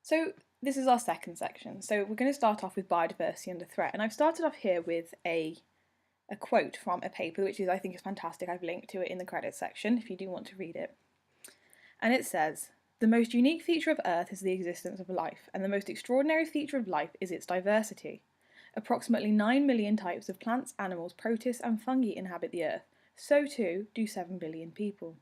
So this is our second section. So we're going to start off with biodiversity under threat. And I've started off here with a quote from a paper, which I think is fantastic. I've linked to it in the credits section if you do want to read it. And it says, "The most unique feature of Earth is the existence of life, and the most extraordinary feature of life is its diversity. Approximately 9 million types of plants, animals, protists, and fungi inhabit the Earth. So too do 7 billion people."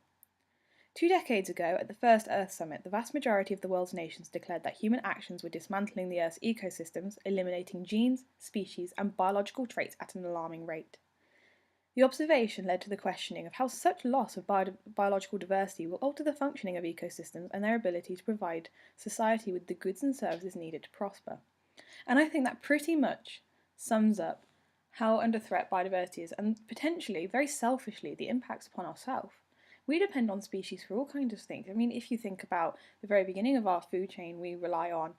2 decades ago, at the first Earth Summit, the vast majority of the world's nations declared that human actions were dismantling the Earth's ecosystems, eliminating genes, species, and biological traits at an alarming rate. The observation led to the questioning of how such loss of biological diversity will alter the functioning of ecosystems and their ability to provide society with the goods and services needed to prosper. And I think that pretty much sums up how under threat biodiversity is, and potentially, very selfishly, the impacts upon ourselves. We depend on species for all kinds of things. I mean, if you think about the very beginning of our food chain, we rely on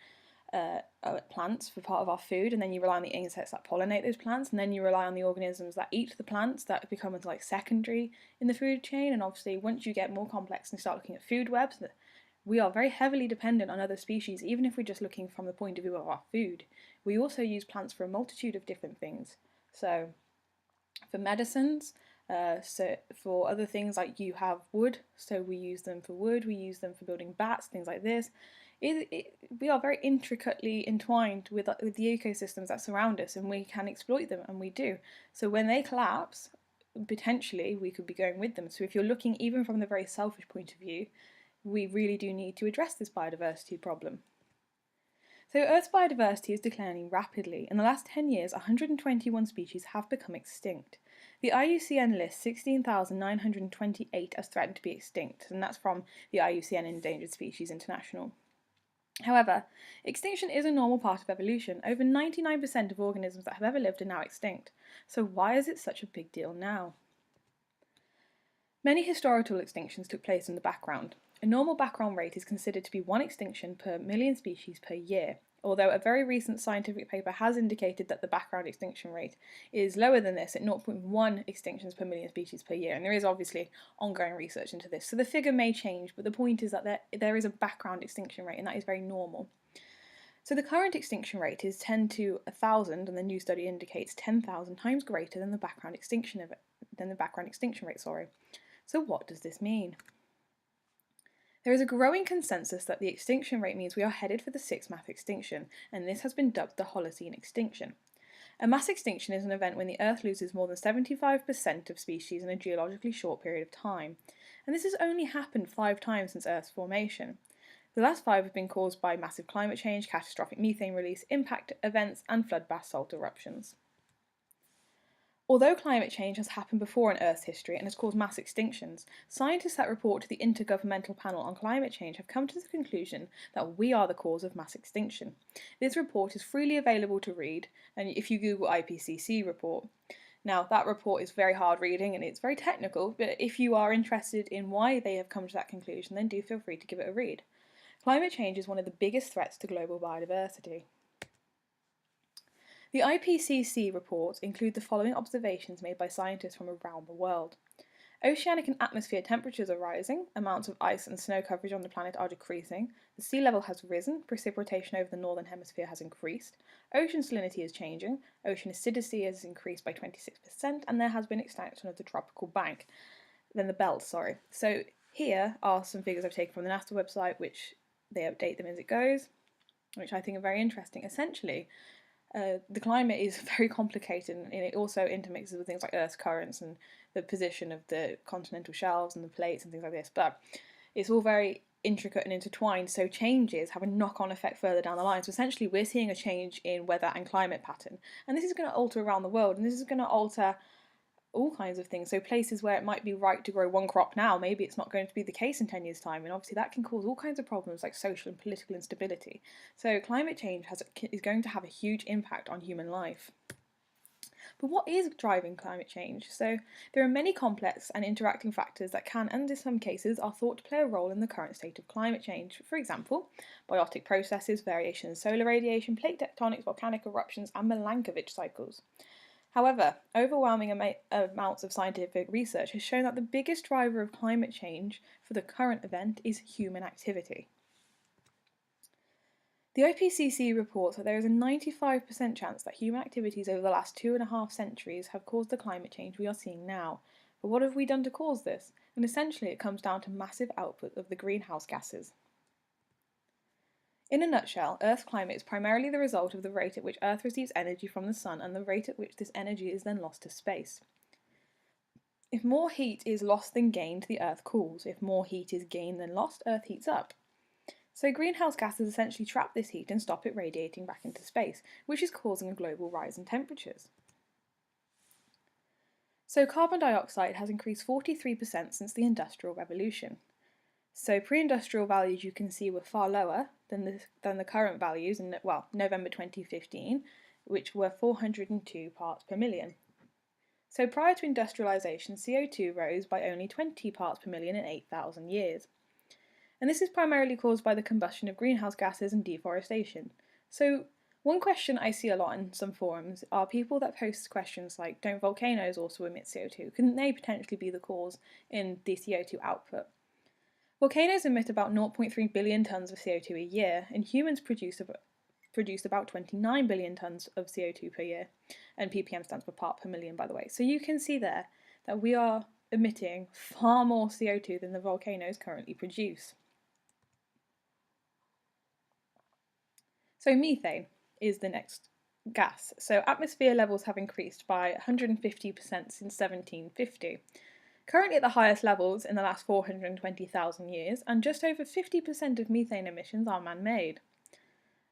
plants for part of our food, and then you rely on the insects that pollinate those plants, and then you rely on the organisms that eat the plants that become like secondary in the food chain. And obviously, once you get more complex and start looking at food webs, we are very heavily dependent on other species, even if we're just looking from the point of view of our food. We also use plants for a multitude of different things. So, for medicines, so for other things like you have wood, so we use them for wood, we use them for building bats, things like this. We are very intricately entwined with the ecosystems that surround us, and we can exploit them, and we do. So when they collapse, potentially we could be going with them. So if you're looking even from the very selfish point of view, we really do need to address this biodiversity problem. So Earth's biodiversity is declining rapidly. In the last 10 years, 121 species have become extinct. The IUCN lists 16,928 as threatened to be extinct, and that's from the IUCN Endangered Species International. However, extinction is a normal part of evolution. Over 99% of organisms that have ever lived are now extinct. So why is it such a big deal now? Many historical extinctions took place in the background. A normal background rate is considered to be one extinction per million species per year, although a very recent scientific paper has indicated that the background extinction rate is lower than this at 0.1 extinctions per million species per year, and there is obviously ongoing research into this. So the figure may change, but the point is that there is a background extinction rate, and that is very normal. So the current extinction rate is 10 to 1,000, and the new study indicates 10,000 times greater than the background extinction rate. So what does this mean? There is a growing consensus that the extinction rate means we are headed for the sixth mass extinction, and this has been dubbed the Holocene extinction. A mass extinction is an event when the Earth loses more than 75% of species in a geologically short period of time, and this has only happened 5 times since Earth's formation. The last 5 have been caused by massive climate change, catastrophic methane release, impact events, and flood basalt eruptions. Although climate change has happened before in Earth's history and has caused mass extinctions, scientists that report to the Intergovernmental Panel on Climate Change have come to the conclusion that we are the cause of mass extinction. This report is freely available to read, and if you Google IPCC report. Now, that report is very hard reading and it's very technical, but if you are interested in why they have come to that conclusion, then do feel free to give it a read. Climate change is one of the biggest threats to global biodiversity. The IPCC reports include the following observations made by scientists from around the world. Oceanic and atmosphere temperatures are rising, amounts of ice and snow coverage on the planet are decreasing, the sea level has risen, precipitation over the northern hemisphere has increased, ocean salinity is changing, ocean acidity has increased by 26%, and there has been extinction of the tropical belt. So here are some figures I've taken from the NASA website, which they update them as it goes, which I think are very interesting. Essentially, the climate is very complicated, and it also intermixes with things like Earth's currents and the position of the continental shelves and the plates and things like this, but it's all very intricate and intertwined, so changes have a knock-on effect further down the line. So essentially we're seeing a change in weather and climate pattern, and this is going to alter around the world, and this is going to alter all kinds of things. So places where it might be right to grow one crop now, maybe it's not going to be the case in 10 years' time, and obviously that can cause all kinds of problems like social and political instability. So climate change is going to have a huge impact on human life. But what is driving climate change? So there are many complex and interacting factors that can, and in some cases, are thought to play a role in the current state of climate change. For example, biotic processes, variation in solar radiation, plate tectonics, volcanic eruptions, and Milankovitch cycles. However, overwhelming amounts of scientific research has shown that the biggest driver of climate change for the current event is human activity. The IPCC reports that there is a 95% chance that human activities over the last 2.5 centuries have caused the climate change we are seeing now. But what have we done to cause this? And essentially it comes down to massive output of the greenhouse gases. In a nutshell, Earth's climate is primarily the result of the rate at which Earth receives energy from the Sun and the rate at which this energy is then lost to space. If more heat is lost than gained, the Earth cools. If more heat is gained than lost, Earth heats up. So greenhouse gases essentially trap this heat and stop it radiating back into space, which is causing a global rise in temperatures. So carbon dioxide has increased 43% since the Industrial Revolution. So pre-industrial values you can see were far lower than the current values in, November 2015, which were 402 parts per million. So prior to industrialisation, CO2 rose by only 20 parts per million in 8,000 years. And this is primarily caused by the combustion of greenhouse gases and deforestation. So one question I see a lot in some forums are people that post questions like, don't volcanoes also emit CO2? Couldn't they potentially be the cause in the CO2 output? Volcanoes emit about 0.3 billion tonnes of CO2 a year, and humans produce about 29 billion tonnes of CO2 per year, and ppm stands for part per million, by the way. So you can see there that we are emitting far more CO2 than the volcanoes currently produce. So methane is the next gas. So atmosphere levels have increased by 150% since 1750. Currently at the highest levels in the last 420,000 years, and just over 50% of methane emissions are man-made.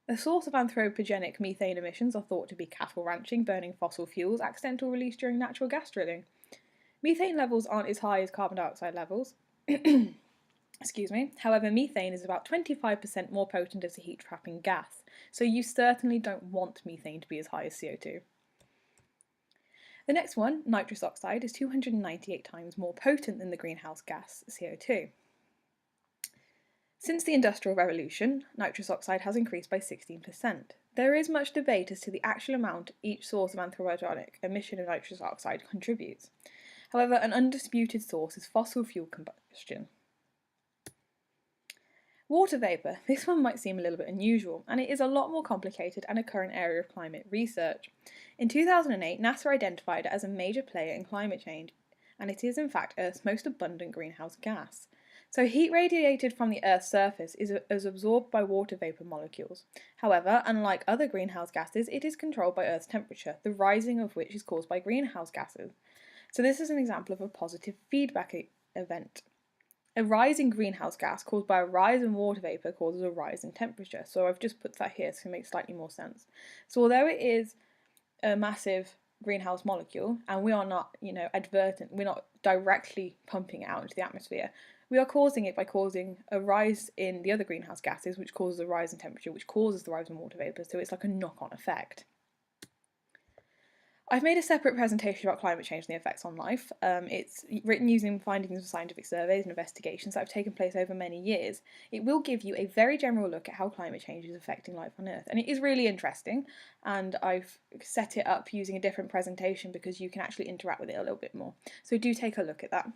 The source of anthropogenic methane emissions are thought to be cattle ranching, burning fossil fuels, accidental release during natural gas drilling. Methane levels aren't as high as carbon dioxide levels. Excuse me. However, methane is about 25% more potent as a heat-trapping gas, so you certainly don't want methane to be as high as CO2. The next one, nitrous oxide, is 298 times more potent than the greenhouse gas CO2. Since the Industrial Revolution, nitrous oxide has increased by 16%. There is much debate as to the actual amount each source of anthropogenic emission of nitrous oxide contributes. However, an undisputed source is fossil fuel combustion. Water vapour. This one might seem a little bit unusual, and it is a lot more complicated and a current area of climate research. In 2008, NASA identified it as a major player in climate change, and it is in fact Earth's most abundant greenhouse gas. So heat radiated from the Earth's surface is absorbed by water vapour molecules. However, unlike other greenhouse gases, it is controlled by Earth's temperature, the rising of which is caused by greenhouse gases. So this is an example of a positive feedback event. A rise in greenhouse gas caused by a rise in water vapour causes a rise in temperature. So I've just put that here to make slightly more sense. So although it is a massive greenhouse molecule, and we are not, we're not directly pumping it out into the atmosphere, we are causing it by causing a rise in the other greenhouse gases, which causes a rise in temperature, which causes the rise in water vapour. So it's like a knock-on effect. I've made a separate presentation about climate change and the effects on life. It's written using findings of scientific surveys and investigations that have taken place over many years. It will give you a very general look at how climate change is affecting life on Earth, and it is really interesting, and I've set it up using a different presentation because you can actually interact with it a little bit more. So do take a look at that.